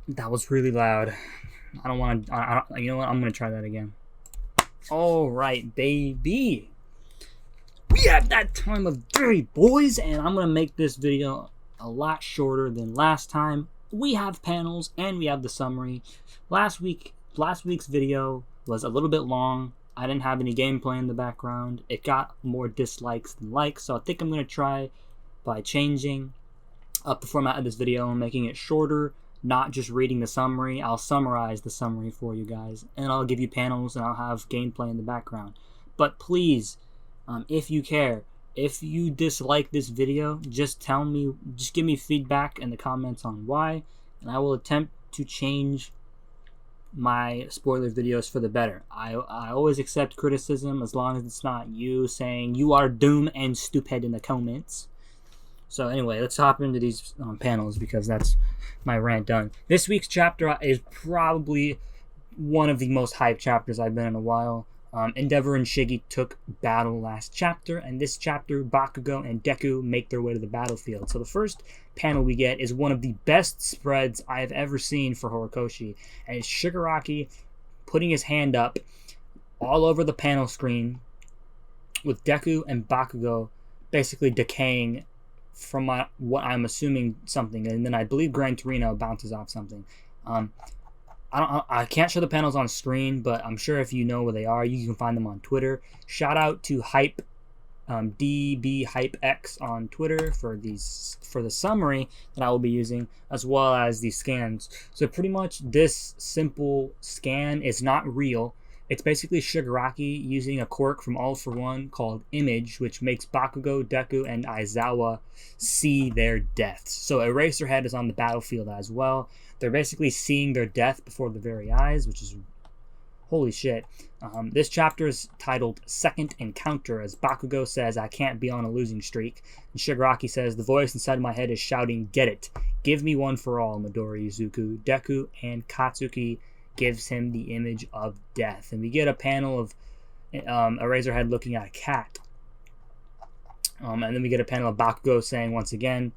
That was really loud. I don't want to. You know what? I'm gonna try that again. All right, baby. We have that time of day, boys, and I'm gonna make this video a lot shorter than last time. We have panels and we have the summary. Last week's video was a little bit long. I didn't have any gameplay in the background. It got more dislikes than likes, so I think I'm gonna try by changing up the format of this video and making it shorter, not just reading the summary. I'll summarize the summary for you guys, and I'll give you panels and I'll have gameplay in the background. But please, if you care, if you dislike this video, just tell me, just give me feedback in the comments on why, and I will attempt to change my spoiler videos for the better. I always accept criticism as long as it's not you saying you are dumb and stupid in the comments. So anyway, let's hop into these panels because that's my rant done. This week's chapter is probably one of the most hyped chapters I've been in a while. Endeavor and Shiggy took battle last chapter, and this chapter, Bakugo and Deku make their way to the battlefield. So the first panel we get is one of the best spreads I have ever seen for Horikoshi, and it's Shigaraki putting his hand up all over the panel screen with Deku and Bakugo basically decaying from what I'm assuming something, and then I believe Gran Torino bounces off something. I can't show the panels on screen, but I'm sure if you know where they are, you can find them on Twitter. Shout out to Hype, DB Hype X on Twitter for the summary that I will be using, as well as these scans. So pretty much this simple scan is not real. It's basically Shigaraki using a quirk from All For One called Image, which makes Bakugo, Deku, and Aizawa see their deaths. So Eraserhead is on the battlefield as well. They're basically seeing their death before their very eyes, which is holy shit. This chapter is titled Second Encounter, as Bakugo says, "I can't be on a losing streak." And Shigaraki says, "The voice inside my head is shouting, 'Get it. Give me one for all, Midori Izuku.'" Deku and Katsuki gives him the image of death. And we get a panel of Eraserhead looking at a cat. And then we get a panel of Bakugo saying, once again,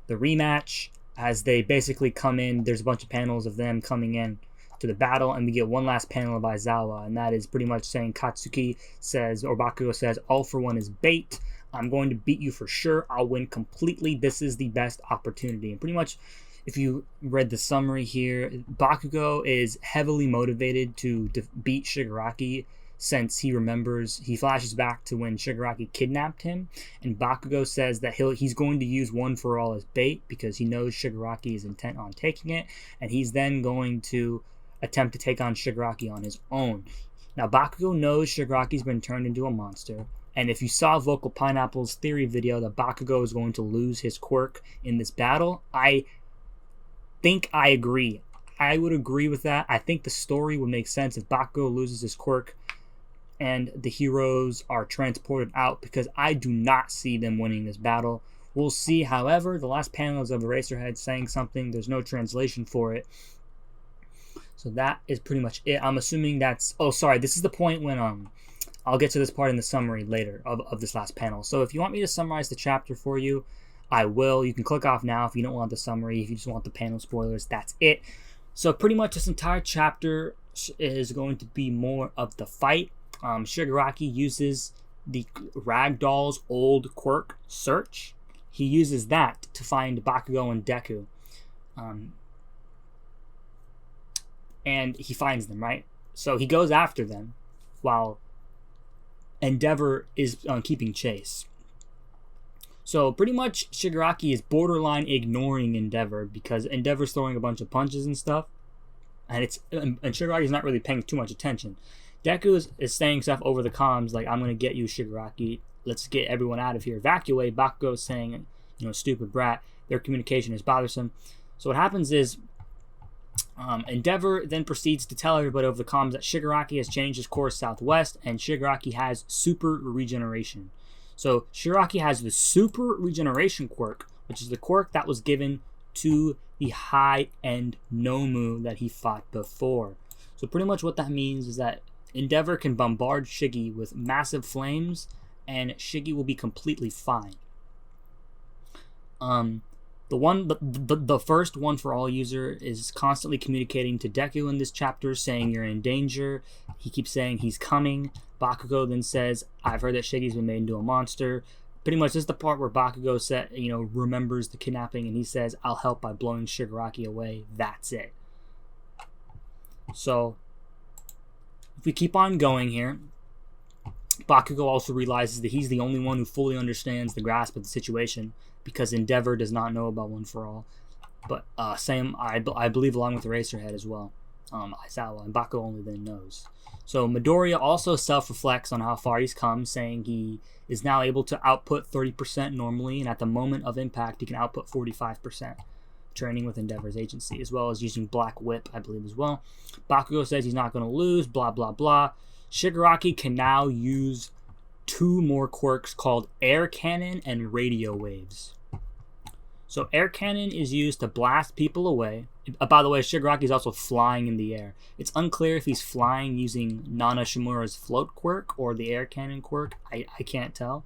the rematch. As they basically come in, there's a bunch of panels of them coming in to the battle, and we get one last panel of Aizawa, and that is pretty much saying Katsuki says, or Bakugo says, "All for one is bait. I'm going to beat you for sure. I'll win completely. This is the best opportunity." And pretty much, if you read the summary here, Bakugo is heavily motivated to beat Shigaraki, since he flashes back to when Shigaraki kidnapped him, and Bakugo says that he's going to use One For All as bait because he knows Shigaraki is intent on taking it, and he's then going to attempt to take on Shigaraki on his own. Now Bakugo knows Shigaraki's been turned into a monster, and if you saw Vocal Pineapple's theory video that Bakugo is going to lose his quirk in this battle, I think I agree. I would agree with that. I think the story would make sense if Bakugo loses his quirk and the heroes are transported out, because I do not see them winning this battle. We'll see. However, the last panel is of Eraserhead saying something. There's no translation for it. So that is pretty much it. I'm assuming that's... Oh, sorry. This is the point when... I'll get to this part in the summary later of this last panel. So if you want me to summarize the chapter for you, I will. You can click off now if you don't want the summary. If you just want the panel spoilers, that's it. So pretty much this entire chapter is going to be more of the fight. Shigaraki uses the Ragdoll's old quirk, Search. He uses that to find Bakugo and Deku. And he finds them, right? So he goes after them while Endeavor is keeping chase. So pretty much Shigaraki is borderline ignoring Endeavor because Endeavor's throwing a bunch of punches and stuff. And Shigaraki's not really paying too much attention. Deku is saying stuff over the comms like, "I'm going to get you, Shigaraki. Let's get everyone out of here. Evacuate." Bakugo is saying, "Stupid brat." Their communication is bothersome. So what happens is Endeavor then proceeds to tell everybody over the comms that Shigaraki has changed his course southwest, and Shigaraki has super regeneration. So Shigaraki has the super regeneration quirk, which is the quirk that was given to the high-end Nomu that he fought before. So pretty much what that means is that Endeavor can bombard Shiggy with massive flames, and Shiggy will be completely fine. The first one for all user is constantly communicating to Deku in this chapter, saying you're in danger. He keeps saying he's coming. Bakugo then says, I've heard that Shigi's been made into a monster. Pretty much this is the part where Bakugo remembers the kidnapping, and he says, I'll help by blowing Shigaraki away. That's it. So if we keep on going here, Bakugo also realizes that he's the only one who fully understands the grasp of the situation, because Endeavor does not know about One for All. But same, I believe, along with Eraserhead as well. Aizawa, and Bakugo only then knows. So Midoriya also self-reflects on how far he's come, saying he is now able to output 30% normally, and at the moment of impact, he can output 45%. Training with Endeavor's agency, as well as using Black Whip, I believe, as well. Bakugo says he's not going to lose, blah, blah, blah. Shigaraki can now use 2 more quirks called Air Cannon and Radio Waves. So Air Cannon is used to blast people away. By the way, Shigaraki is also flying in the air. It's unclear if he's flying using Nana Shimura's Float quirk or the Air Cannon quirk. I can't tell.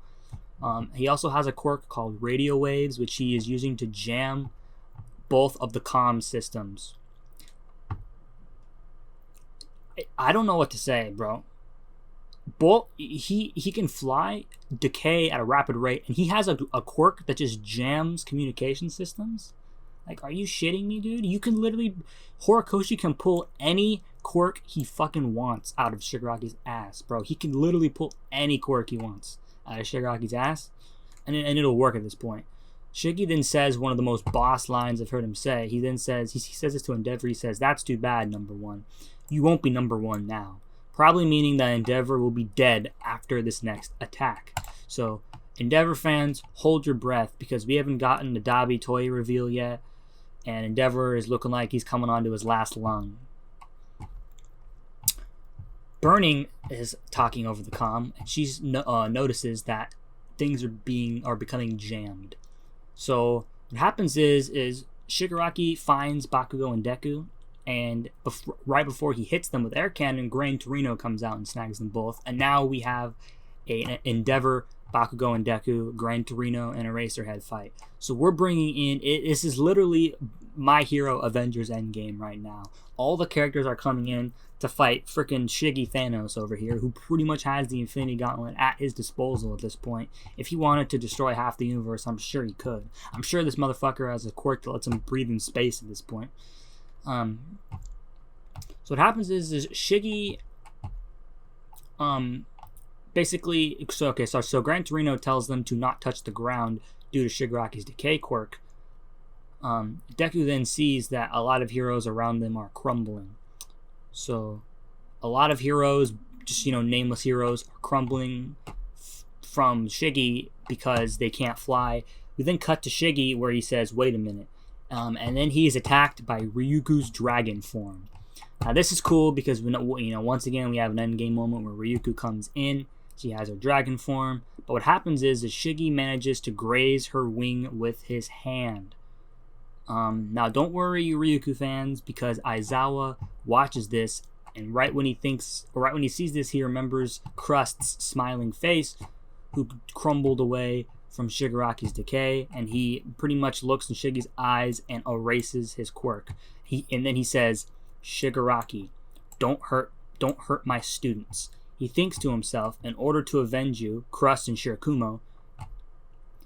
He also has a quirk called Radio Waves, which he is using to jam both of the comm systems. I don't know what to say, bro. Both he can fly, decay at a rapid rate, and he has a quirk that just jams communication systems. Like, are you shitting me, dude? You can literally, Horikoshi can pull any quirk he fucking wants out of Shigaraki's ass, bro. He can literally pull any quirk he wants out of Shigaraki's ass, and it'll work at this point. Shiggy then says one of the most boss lines I've heard him say. He then says, he says this to Endeavor. He says, that's too bad, number 1. You won't be number 1 now. Probably meaning that Endeavor will be dead after this next attack. So, Endeavor fans, hold your breath, because we haven't gotten the Dabi Toy reveal yet, and Endeavor is looking like he's coming on to his last lung. Burning is talking over the comm, and she notices that things are becoming jammed. So what happens is Shigaraki finds Bakugo and Deku, and right before he hits them with Air Cannon, Gran Torino comes out and snags them both. And now we have an Endeavor, Bakugo and Deku, Gran Torino, and Eraserhead fight. So we're bringing in, this is literally My Hero Avengers Endgame right now. All the characters are coming in to fight freaking Shiggy Thanos over here, who pretty much has the Infinity Gauntlet at his disposal at this point. If he wanted to destroy half the universe, I'm sure he could. I'm sure this motherfucker has a quirk that lets him breathe in space at this point. So what happens is Shiggy, basically, so Gran Torino tells them to not touch the ground due to Shigaraki's decay quirk. Deku then sees that a lot of heroes around them are crumbling. So a lot of heroes, just, nameless heroes, are crumbling from Shiggy because they can't fly. We then cut to Shiggy where he says, wait a minute. And then he is attacked by Ryuku's dragon form. Now this is cool because once again we have an endgame moment where Ryuku comes in. She has her dragon form, but what happens is Shiggy manages to graze her wing with his hand. Now don't worry, you Ryuku fans, because Aizawa watches this, and right when he sees this, he remembers Crust's smiling face, who crumbled away from Shigaraki's decay, and he pretty much looks in Shiggy's eyes and erases his quirk. And then he says, Shigaraki, don't hurt my students. He thinks to himself, in order to avenge you, Crust and Shirakumo.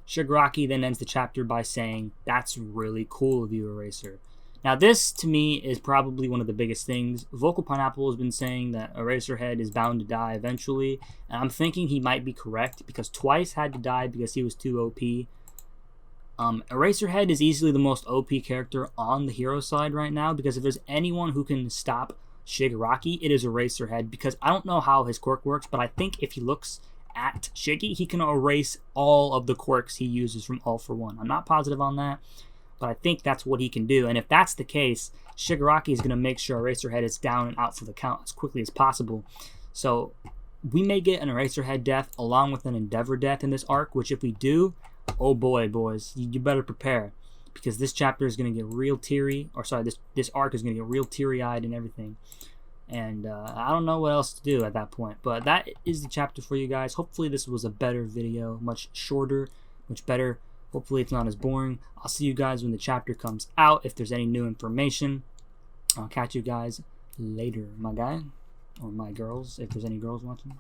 Shigaraki then ends the chapter by saying, that's really cool of you, Eraser. Now this, to me, is probably one of the biggest things. Vocal Pineapple has been saying that Eraserhead is bound to die eventually, and I'm thinking he might be correct, because Twice had to die because he was too OP. Eraserhead is easily the most OP character on the hero side right now, because if there's anyone who can stop Shigaraki, it is Eraserhead, because I don't know how his quirk works, but I think if he looks at Shiggy, he can erase all of the quirks he uses from All for One. I'm not positive on that, but I think that's what he can do. And if that's the case, Shigaraki is going to make sure Eraserhead is down and out for the count as quickly as possible. So we may get an Eraserhead death along with an Endeavor death in this arc, which if we do, oh boy, boys, you better prepare, because this chapter is going to get real teary, or sorry, this arc is going to get real teary-eyed and everything. And I don't know what else to do at that point. But that is the chapter for you guys. Hopefully this was a better video, much shorter, much better Hopefully it's not as boring. I'll see you guys when the chapter comes out. If there's any new information, I'll catch you guys later, my guy. Or my girls, if there's any girls watching.